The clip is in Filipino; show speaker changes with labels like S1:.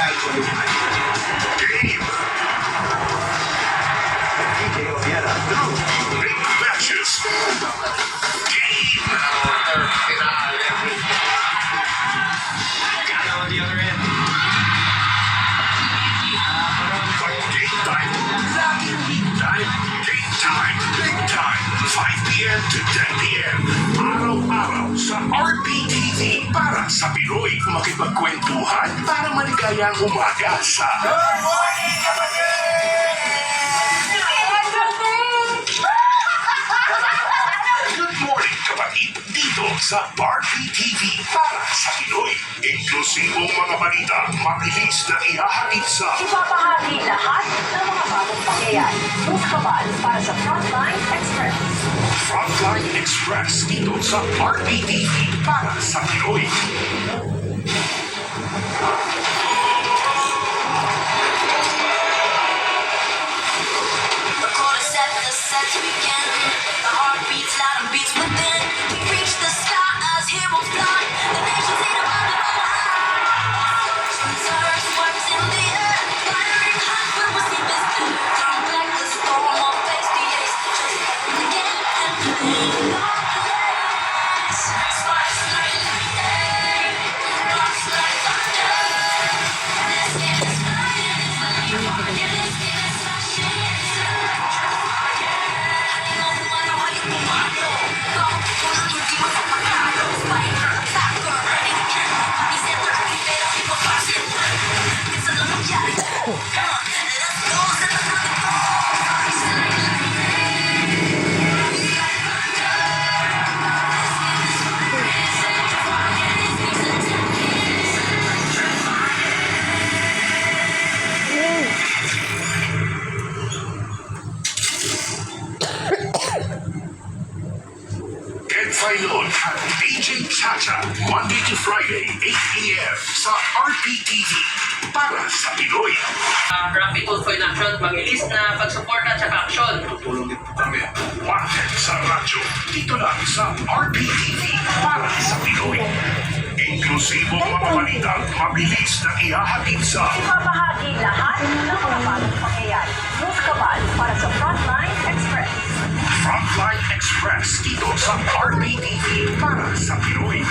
S1: Game. Big matches. Game. But game time. Game time. Game time. Big time. 5 p.m. to 10 p.m. Araw-araw sa RPTV para sa Pinoy makipagkwentuhan para maligayang umaga sa Good Morning Kapatid dito sa RPTV para sa Pinoy. Inklusibong mga balita, mabilis na ihahatid sa
S2: Ipapahagi lahat ng mga bagong pangyayari. Mas kabal para sa Frontline Express.
S1: Frontline Express dito sa RPTV para sa Pinoy.
S3: The chord is set, the set to begin. The heart beats loud and beats within. We reach the sky as heroes fly. The nation's in a body Reserve swerves in the air. Firing hot when we see this through. Turn black the storm or face the ace. Just again and play. Sparks like lightning. Rocks like thunder. This game is flying. This game is smashing.
S1: Ed Filon at DJ Chacha, Monday to Friday, 8 p.m. sa RPTV para sa Pinoy.
S4: Rapid Tulfo in Action, mabilis na pagsuporta at saka aksyon.
S1: Tutulong din po kami. Wanted sa radyo, dito lang sa RPTV para sa Pinoy. Inklusibong mga balita, mabilis na ihahatid sa
S2: Ipapahagi lahat ng mga bagong pangyayari. Mas kabal para sa Frontline Express.
S1: Frontline Express dito sa RPTV para sa Pinoy.